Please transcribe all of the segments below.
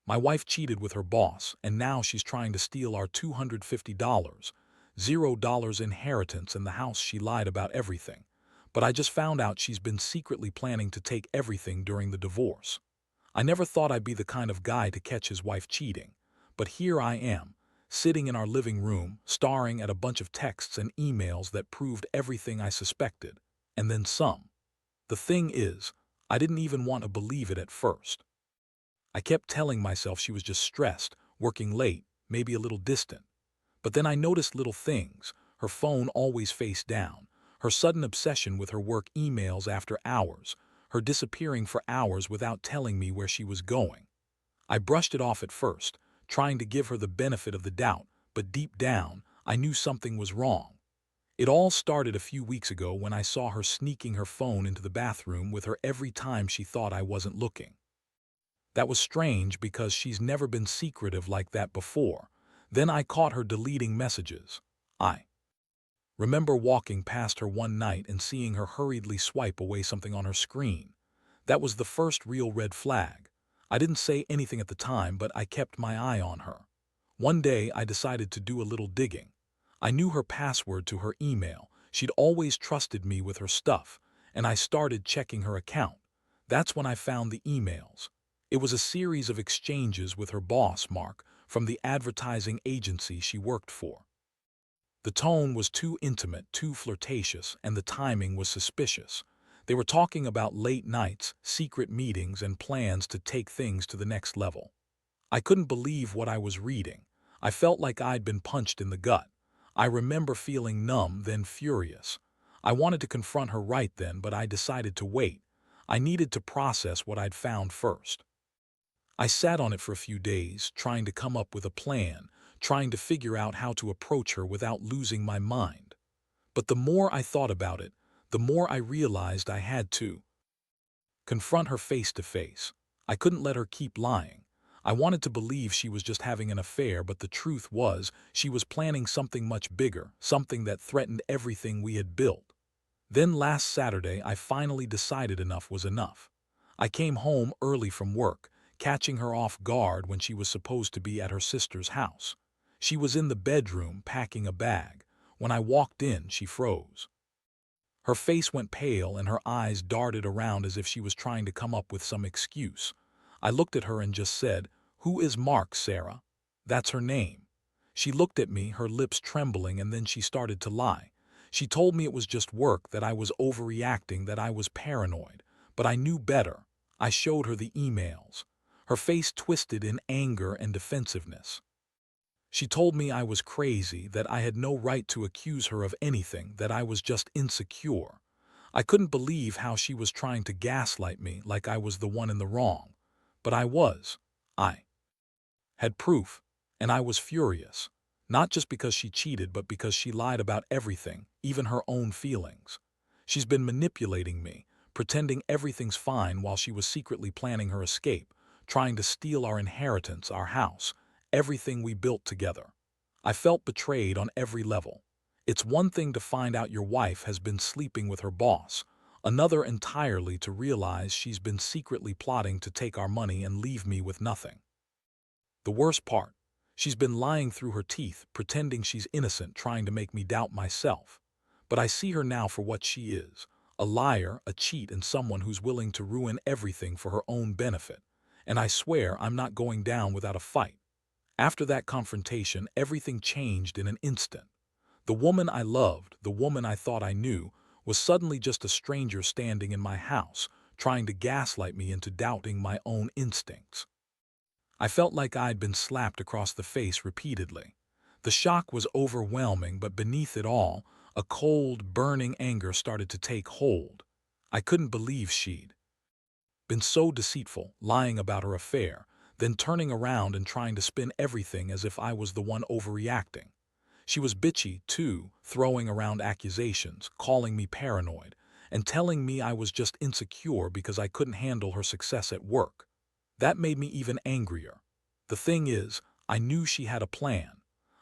My wife cheated with her boss, and now she's trying to steal our $250, $0 inheritance in the house. She lied about everything. But I just found out she's been secretly planning to take everything during the divorce. I never thought I'd be the kind of guy to catch his wife cheating. But here I am, sitting in our living room, staring at a bunch of texts and emails that proved everything I suspected, and then some. The thing is, I didn't even want to believe it at first. I kept telling myself she was just stressed, working late, maybe a little distant. But then I noticed little things: her phone always face down, her sudden obsession with her work emails after hours, her disappearing for hours without telling me where she was going. I brushed it off at first, trying to give her the benefit of the doubt, but deep down, I knew something was wrong. It all started a few weeks ago when I saw her sneaking her phone into the bathroom with her every time she thought I wasn't looking. That was strange because she's never been secretive like that before. Then I caught her deleting messages. I remember walking past her one night and seeing her hurriedly swipe away something on her screen. That was the first real red flag. I didn't say anything at the time, but I kept my eye on her. One day I decided to do a little digging. I knew her password to her email. She'd always trusted me with her stuff, and I started checking her account. That's when I found the emails. It was a series of exchanges with her boss, Mark, from the advertising agency she worked for. The tone was too intimate, too flirtatious, and the timing was suspicious. They were talking about late nights, secret meetings, and plans to take things to the next level. I couldn't believe what I was reading. I felt like I'd been punched in the gut. I remember feeling numb, then furious. I wanted to confront her right then, but I decided to wait. I needed to process what I'd found first. I sat on it for a few days, trying to come up with a plan, trying to figure out how to approach her without losing my mind. But the more I thought about it, the more I realized I had to confront her face to face. I couldn't let her keep lying. I wanted to believe she was just having an affair, but the truth was she was planning something much bigger, something that threatened everything we had built. Then last Saturday, I finally decided enough was enough. I came home early from work, catching her off guard when she was supposed to be at her sister's house. She was in the bedroom packing a bag. When I walked in, she froze. Her face went pale and her eyes darted around as if she was trying to come up with some excuse. I looked at her and just said, "Who is Mark, Sarah?" That's her name. She looked at me, her lips trembling, and then she started to lie. She told me it was just work, that I was overreacting, that I was paranoid. But I knew better. I showed her the emails. Her face twisted in anger and defensiveness. She told me I was crazy, that I had no right to accuse her of anything, that I was just insecure. I couldn't believe how she was trying to gaslight me like I was the one in the wrong. But I was. I had proof, and I was furious. Not just because she cheated, but because she lied about everything, even her own feelings. She's been manipulating me, pretending everything's fine while she was secretly planning her escape, trying to steal our inheritance, our house, everything we built together. I felt betrayed on every level. It's one thing to find out your wife has been sleeping with her boss, another entirely to realize she's been secretly plotting to take our money and leave me with nothing. The worst part, she's been lying through her teeth, pretending she's innocent, trying to make me doubt myself. But I see her now for what she is: a liar, a cheat, and someone who's willing to ruin everything for her own benefit. And I swear I'm not going down without a fight. After that confrontation, everything changed in an instant. The woman I loved, the woman I thought I knew, was suddenly just a stranger standing in my house, trying to gaslight me into doubting my own instincts. I felt like I'd been slapped across the face repeatedly. The shock was overwhelming, but beneath it all, a cold, burning anger started to take hold. I couldn't believe she'd been so deceitful, lying about her affair, then turning around and trying to spin everything as if I was the one overreacting. She was bitchy, too, throwing around accusations, calling me paranoid, and telling me I was just insecure because I couldn't handle her success at work. That made me even angrier. The thing is, I knew she had a plan.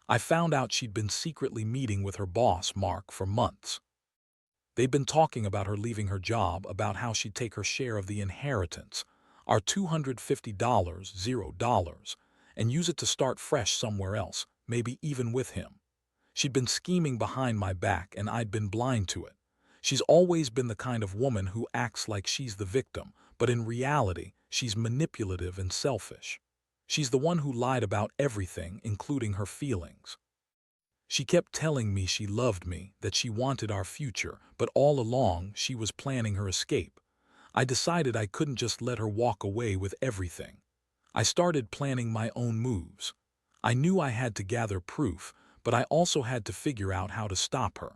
I found out she'd been secretly meeting with her boss, Mark, for months. They'd been talking about her leaving her job, about how she'd take her share of the inheritance. our $250, $0, and use it to start fresh somewhere else, maybe even with him. She'd been scheming behind my back and I'd been blind to it. She's always been the kind of woman who acts like she's the victim, but in reality, she's manipulative and selfish. She's the one who lied about everything, including her feelings. She kept telling me she loved me, that she wanted our future, but all along she was planning her escape. I decided I couldn't just let her walk away with everything. I started planning my own moves. I knew I had to gather proof, but I also had to figure out how to stop her.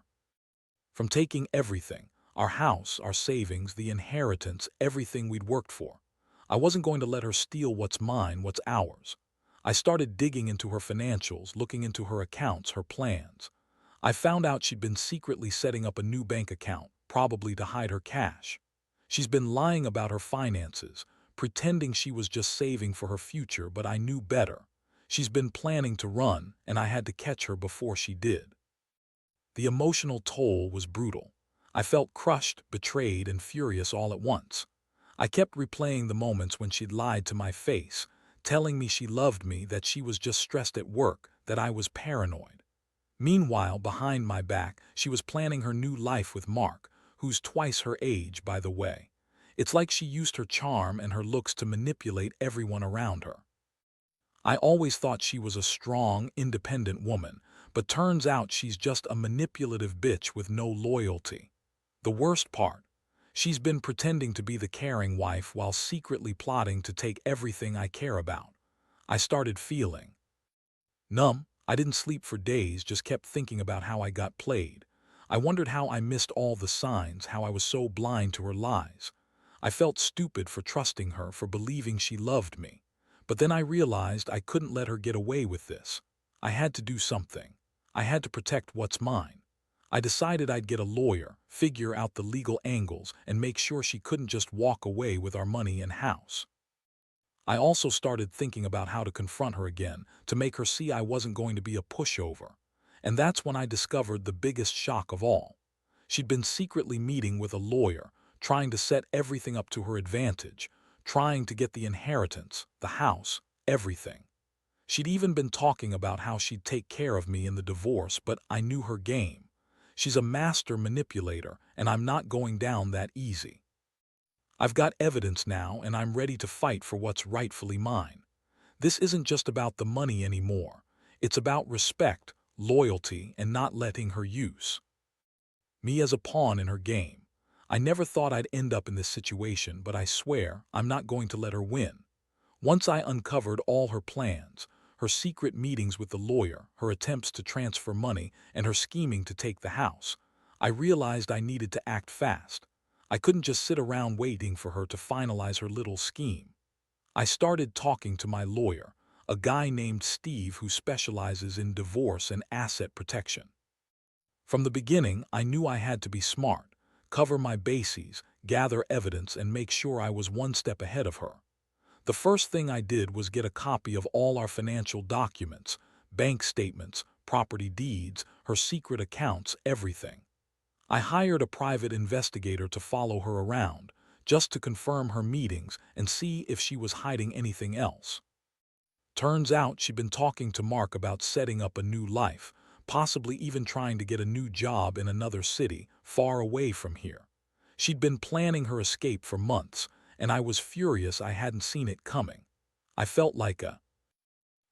From taking everything, our house, our savings, the inheritance, everything we'd worked for. I wasn't going to let her steal what's mine, what's ours. I started digging into her financials, looking into her accounts, her plans. I found out she'd been secretly setting up a new bank account, probably to hide her cash. She's been lying about her finances, pretending she was just saving for her future, but I knew better. She's been planning to run, and I had to catch her before she did. The emotional toll was brutal. I felt crushed, betrayed, and furious all at once. I kept replaying the moments when she'd lied to my face, telling me she loved me, that she was just stressed at work, that I was paranoid. Meanwhile, behind my back, she was planning her new life with Mark, who's twice her age, by the way. It's like she used her charm and her looks to manipulate everyone around her. I always thought she was a strong, independent woman, but turns out she's just a manipulative bitch with no loyalty. The worst part, she's been pretending to be the caring wife while secretly plotting to take everything I care about. I started feeling numb. I didn't sleep for days, just kept thinking about how I got played. I wondered how I missed all the signs, how I was so blind to her lies. I felt stupid for trusting her, for believing she loved me. But then I realized I couldn't let her get away with this. I had to do something. I had to protect what's mine. I decided I'd get a lawyer, figure out the legal angles, and make sure she couldn't just walk away with our money and house. I also started thinking about how to confront her again, to make her see I wasn't going to be a pushover. And that's when I discovered the biggest shock of all. She'd been secretly meeting with a lawyer, trying to set everything up to her advantage, trying to get the inheritance, the house, everything. She'd even been talking about how she'd take care of me in the divorce, but I knew her game. She's a master manipulator, and I'm not going down that easy. I've got evidence now, and I'm ready to fight for what's rightfully mine. This isn't just about the money anymore. It's about respect, loyalty, and not letting her use me as a pawn in her game. I never thought I'd end up in this situation, but I swear I'm not going to let her win. Once I uncovered all her plans, her secret meetings with the lawyer, her attempts to transfer money, and her scheming to take the house, I realized I needed to act fast. I couldn't just sit around waiting for her to finalize her little scheme. I started talking to my lawyer, a guy named Steve who specializes in divorce and asset protection. From the beginning, I knew I had to be smart, cover my bases, gather evidence, and make sure I was one step ahead of her. The first thing I did was get a copy of all our financial documents, bank statements, property deeds, her secret accounts, everything. I hired a private investigator to follow her around, just to confirm her meetings and see if she was hiding anything else. Turns out she'd been talking to Mark about setting up a new life, possibly even trying to get a new job in another city, far away from here. She'd been planning her escape for months, and I was furious I hadn't seen it coming. I felt like a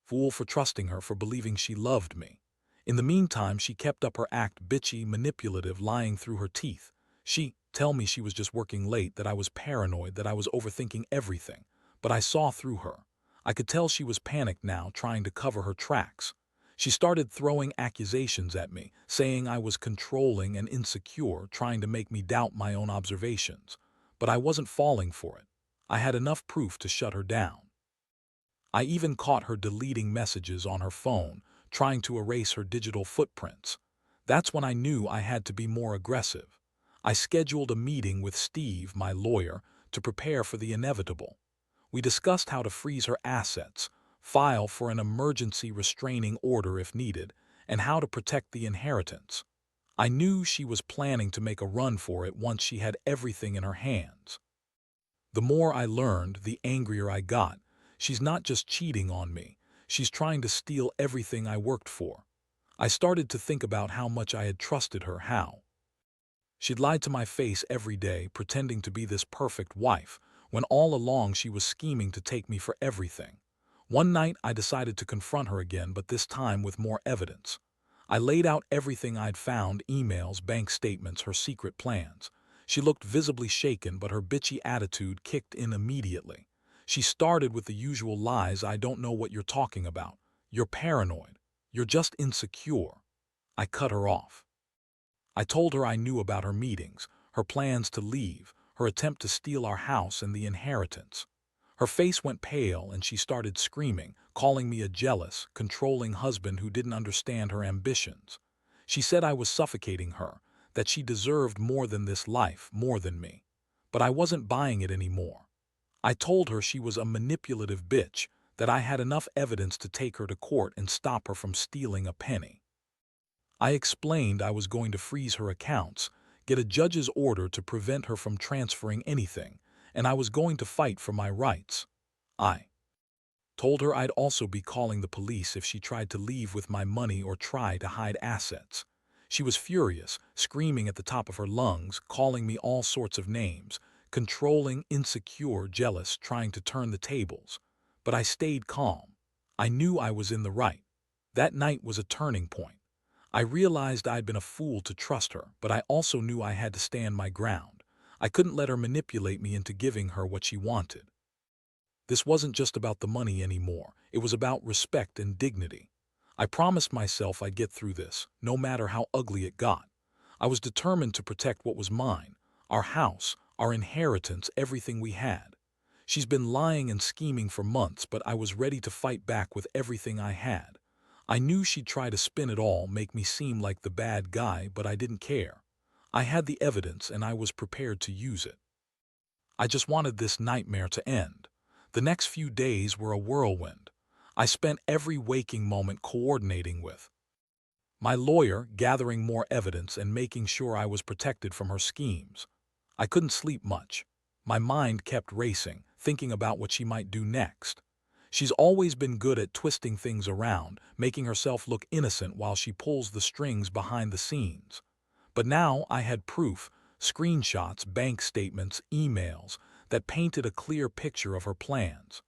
fool for trusting her, for believing she loved me. In the meantime, she kept up her act, bitchy, manipulative, lying through her teeth. She'd tell me she was just working late, that I was paranoid, that I was overthinking everything. But I saw through her. I could tell she was panicked now, trying to cover her tracks. She started throwing accusations at me, saying I was controlling and insecure, trying to make me doubt my own observations. But I wasn't falling for it. I had enough proof to shut her down. I even caught her deleting messages on her phone, trying to erase her digital footprints. That's when I knew I had to be more aggressive. I scheduled a meeting with Steve, my lawyer, to prepare for the inevitable. We discussed how to freeze her assets, file for an emergency restraining order if needed, and how to protect the inheritance. I knew she was planning to make a run for it once she had everything in her hands. The more I learned, the angrier I got. She's not just cheating on me. She's trying to steal everything I worked for. I started to think about how much I had trusted her, how she'd lied to my face every day, pretending to be this perfect wife, when all along she was scheming to take me for everything. One night I decided to confront her again, but this time with more evidence. I laid out everything I'd found: emails, bank statements, her secret plans. She looked visibly shaken, but her bitchy attitude kicked in immediately. She started with the usual lies: "I don't know what you're talking about. You're paranoid. You're just insecure." I cut her off. I told her I knew about her meetings, her plans to leave, her attempt to steal our house and the inheritance. Her face went pale and she started screaming, calling me a jealous, controlling husband who didn't understand her ambitions. She said I was suffocating her, that she deserved more than this life, more than me. But I wasn't buying it anymore. I told her she was a manipulative bitch, that I had enough evidence to take her to court and stop her from stealing a penny. I explained I was going to freeze her accounts, get a judge's order to prevent her from transferring anything, and I was going to fight for my rights. I told her I'd also be calling the police if she tried to leave with my money or try to hide assets. She was furious, screaming at the top of her lungs, calling me all sorts of names: controlling, insecure, jealous, trying to turn the tables. But I stayed calm. I knew I was in the right. That night was a turning point. I realized I'd been a fool to trust her, but I also knew I had to stand my ground. I couldn't let her manipulate me into giving her what she wanted. This wasn't just about the money anymore. It was about respect and dignity. I promised myself I'd get through this, no matter how ugly it got. I was determined to protect what was mine: our house, our inheritance, everything we had. She's been lying and scheming for months, but I was ready to fight back with everything I had. I knew she'd try to spin it all, make me seem like the bad guy, but I didn't care. I had the evidence and I was prepared to use it. I just wanted this nightmare to end. The next few days were a whirlwind. I spent every waking moment coordinating with my lawyer, gathering more evidence and making sure I was protected from her schemes. I couldn't sleep much. My mind kept racing, thinking about what she might do next. She's always been good at twisting things around, making herself look innocent while she pulls the strings behind the scenes. But now I had proof: screenshots, bank statements, emails, that painted a clear picture of her plans.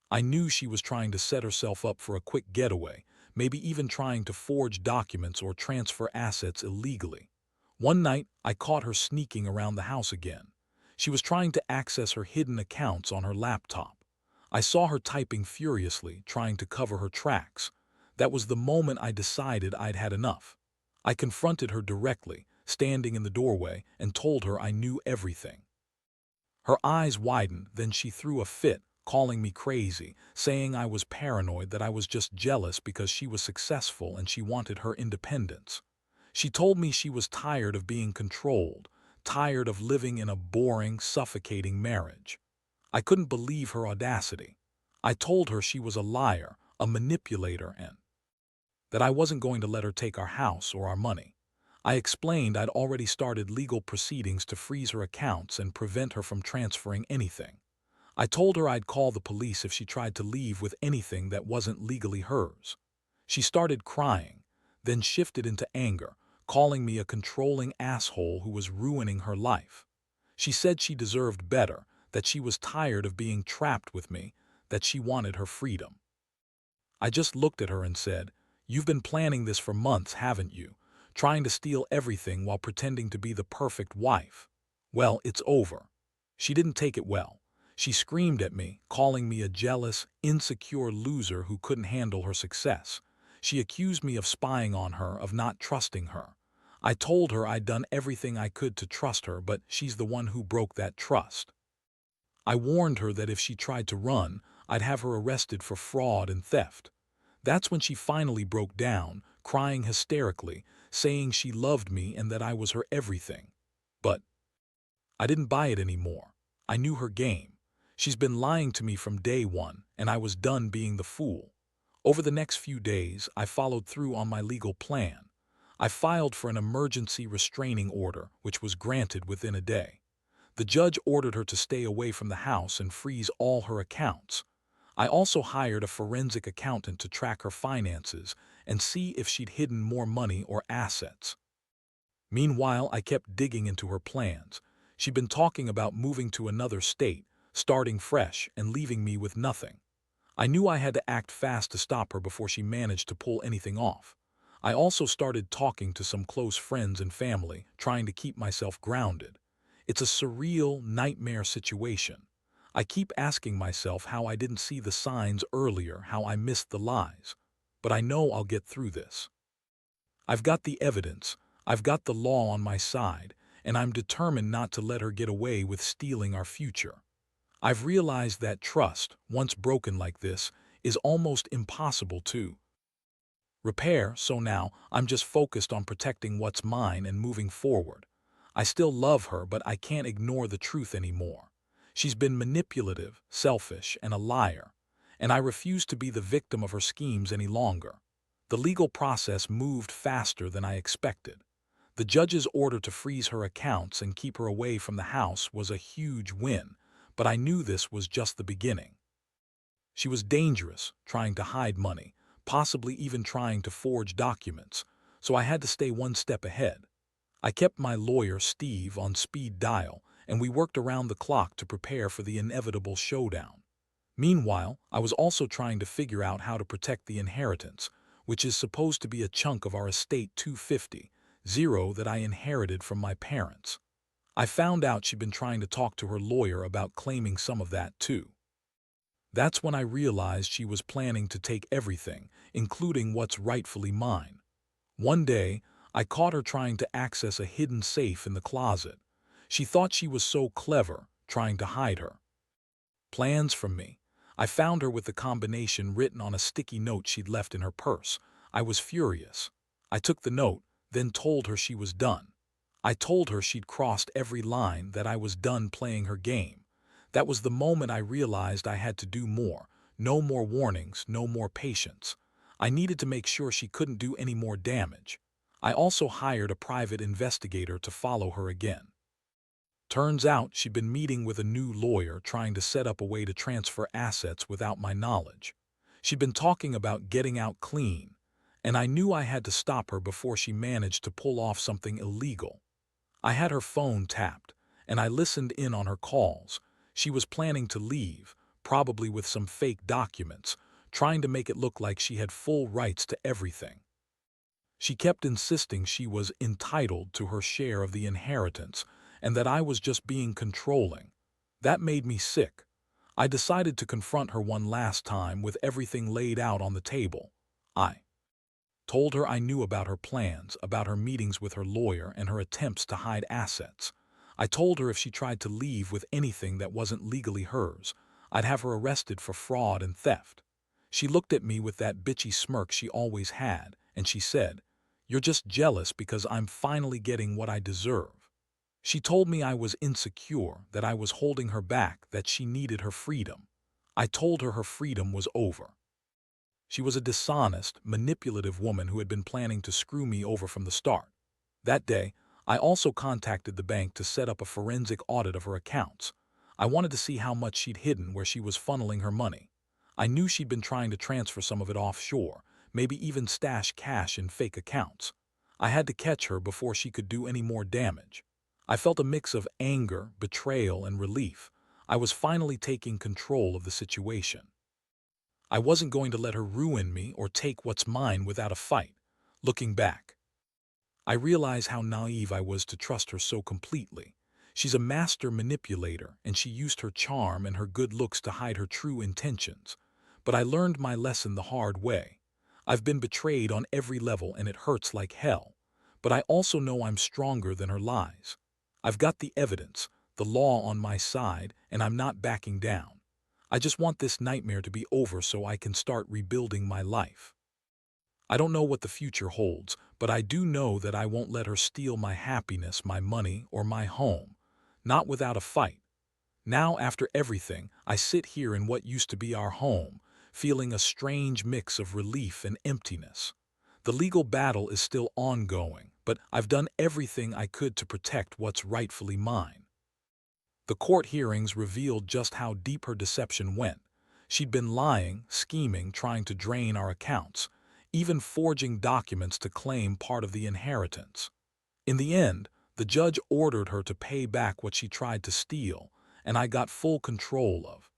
I knew she was trying to set herself up for a quick getaway, maybe even trying to forge documents or transfer assets illegally. One night, I caught her sneaking around the house again. She was trying to access her hidden accounts on her laptop. I saw her typing furiously, trying to cover her tracks. That was the moment I decided I'd had enough. I confronted her directly, standing in the doorway, and told her I knew everything. Her eyes widened, then she threw a fit, calling me crazy, saying I was paranoid, that I was just jealous because she was successful and she wanted her independence. She told me she was tired of being controlled, tired of living in a boring, suffocating marriage. I couldn't believe her audacity. I told her she was a liar, a manipulator, and that I wasn't going to let her take our house or our money. I explained I'd already started legal proceedings to freeze her accounts and prevent her from transferring anything. I told her I'd call the police if she tried to leave with anything that wasn't legally hers. She started crying, then shifted into anger, calling me a controlling asshole who was ruining her life. She said she deserved better, that she was tired of being trapped with me, that she wanted her freedom. I just looked at her and said, "You've been planning this for months, haven't you? Trying to steal everything while pretending to be the perfect wife. Well, it's over." She didn't take it well. She screamed at me, calling me a jealous, insecure loser who couldn't handle her success. She accused me of spying on her, of not trusting her. I told her I'd done everything I could to trust her, but she's the one who broke that trust. I warned her that if she tried to run, I'd have her arrested for fraud and theft. That's when she finally broke down, crying hysterically, saying she loved me and that I was her everything. But I didn't buy it anymore. I knew her game. She's been lying to me from day one, and I was done being the fool. Over the next few days, I followed through on my legal plan. I filed for an emergency restraining order, which was granted within a day. The judge ordered her to stay away from the house and freeze all her accounts. I also hired a forensic accountant to track her finances and see if she'd hidden more money or assets. Meanwhile, I kept digging into her plans. She'd been talking about moving to another state, starting fresh, and leaving me with nothing. I knew I had to act fast to stop her before she managed to pull anything off. I also started talking to some close friends and family, trying to keep myself grounded. It's a surreal, nightmare situation. I keep asking myself how I didn't see the signs earlier, how I missed the lies. But I know I'll get through this. I've got the evidence, I've got the law on my side, and I'm determined not to let her get away with stealing our future. I've realized that trust, once broken like this, is almost impossible to repair, so now I'm just focused on protecting what's mine and moving forward. I still love her, but I can't ignore the truth anymore. She's been manipulative, selfish, and a liar, and I refuse to be the victim of her schemes any longer. The legal process moved faster than I expected. The judge's order to freeze her accounts and keep her away from the house was a huge win, but I knew this was just the beginning. She was dangerous, trying to hide money, possibly even trying to forge documents, so I had to stay one step ahead. I kept my lawyer, Steve, on speed dial, and we worked around the clock to prepare for the inevitable showdown. Meanwhile, I was also trying to figure out how to protect the inheritance, which is supposed to be a chunk of our estate 250, that I inherited from my parents. I found out she'd been trying to talk to her lawyer about claiming some of that too. That's when I realized she was planning to take everything, including what's rightfully mine. One day, I caught her trying to access a hidden safe in the closet. She thought she was so clever, trying to hide her plans from me. I found her with the combination written on a sticky note she'd left in her purse. I was furious. I took the note, then told her she was done. I told her she'd crossed every line, that I was done playing her game. That was the moment I realized I had to do more. No more warnings, no more patience. I needed to make sure she couldn't do any more damage. I also hired a private investigator to follow her again. Turns out she'd been meeting with a new lawyer trying to set up a way to transfer assets without my knowledge. She'd been talking about getting out clean, and I knew I had to stop her before she managed to pull off something illegal. I had her phone tapped, and I listened in on her calls. She was planning to leave, probably with some fake documents, trying to make it look like she had full rights to everything. She kept insisting she was entitled to her share of the inheritance and that I was just being controlling. That made me sick. I decided to confront her one last time with everything laid out on the table. I told her I knew about her plans, about her meetings with her lawyer and her attempts to hide assets. I told her if she tried to leave with anything that wasn't legally hers, I'd have her arrested for fraud and theft. She looked at me with that bitchy smirk she always had, and she said, "You're just jealous because I'm finally getting what I deserve." She told me I was insecure, that I was holding her back, that she needed her freedom. I told her her freedom was over. She was a dishonest, manipulative woman who had been planning to screw me over from the start. That day, I also contacted the bank to set up a forensic audit of her accounts. I wanted to see how much she'd hidden where she was funneling her money. I knew she'd been trying to transfer some of it offshore, maybe even stash cash in fake accounts. I had to catch her before she could do any more damage. I felt a mix of anger, betrayal, and relief. I was finally taking control of the situation. I wasn't going to let her ruin me or take what's mine without a fight. Looking back, I realize how naive I was to trust her so completely. She's a master manipulator, and she used her charm and her good looks to hide her true intentions. But I learned my lesson the hard way. I've been betrayed on every level, and it hurts like hell. But I also know I'm stronger than her lies. I've got the evidence, the law on my side, and I'm not backing down. I just want this nightmare to be over so I can start rebuilding my life. I don't know what the future holds, but I do know that I won't let her steal my happiness, my money, or my home. Not without a fight. Now, after everything, I sit here in what used to be our home, feeling a strange mix of relief and emptiness. The legal battle is still ongoing, but I've done everything I could to protect what's rightfully mine. The court hearings revealed just how deep her deception went. She'd been lying, scheming, trying to drain our accounts, even forging documents to claim part of the inheritance. In the end, the judge ordered her to pay back what she tried to steal, and I got full control of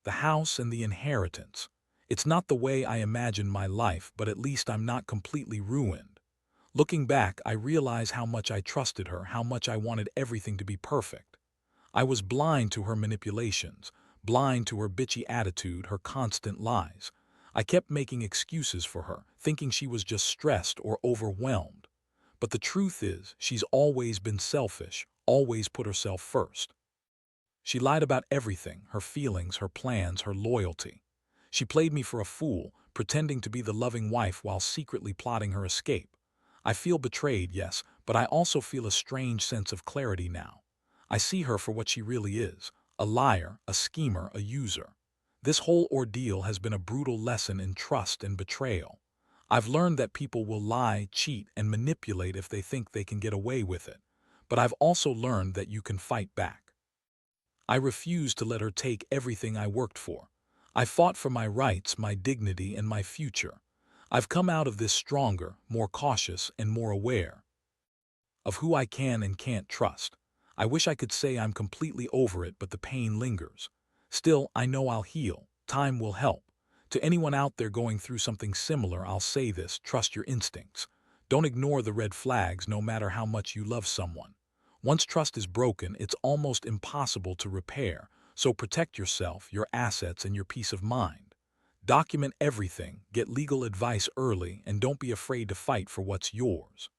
the house and the inheritance. It's not the way I imagined my life, but at least I'm not completely ruined. Looking back, I realize how much I trusted her, how much I wanted everything to be perfect. I was blind to her manipulations, blind to her bitchy attitude, her constant lies. I kept making excuses for her, thinking she was just stressed or overwhelmed. But the truth is, she's always been selfish, always put herself first. She lied about everything, her feelings, her plans, her loyalty. She played me for a fool, pretending to be the loving wife while secretly plotting her escape. I feel betrayed, yes, but I also feel a strange sense of clarity now. I see her for what she really is, a liar, a schemer, a user. This whole ordeal has been a brutal lesson in trust and betrayal. I've learned that people will lie, cheat, and manipulate if they think they can get away with it. But I've also learned that you can fight back. I refuse to let her take everything I worked for. I fought for my rights, my dignity, and my future. I've come out of this stronger, more cautious, and more aware of who I can and can't trust. I wish I could say I'm completely over it, but the pain lingers. Still, I know I'll heal. Time will help. To anyone out there going through something similar, I'll say this: trust your instincts. Don't ignore the red flags, no matter how much you love someone. Once trust is broken, it's almost impossible to repair, so protect yourself, your assets, and your peace of mind. Document everything, get legal advice early, and don't be afraid to fight for what's yours.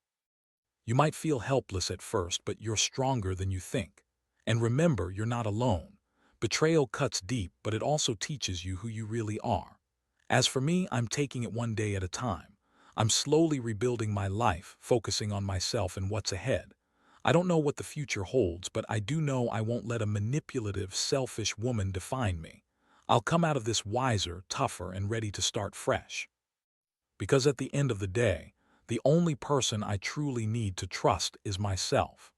You might feel helpless at first, but you're stronger than you think. And remember, you're not alone. Betrayal cuts deep, but it also teaches you who you really are. As for me, I'm taking it one day at a time. I'm slowly rebuilding my life, focusing on myself and what's ahead. I don't know what the future holds, but I do know I won't let a manipulative, selfish woman define me. I'll come out of this wiser, tougher, and ready to start fresh. Because at the end of the day, the only person I truly need to trust is myself.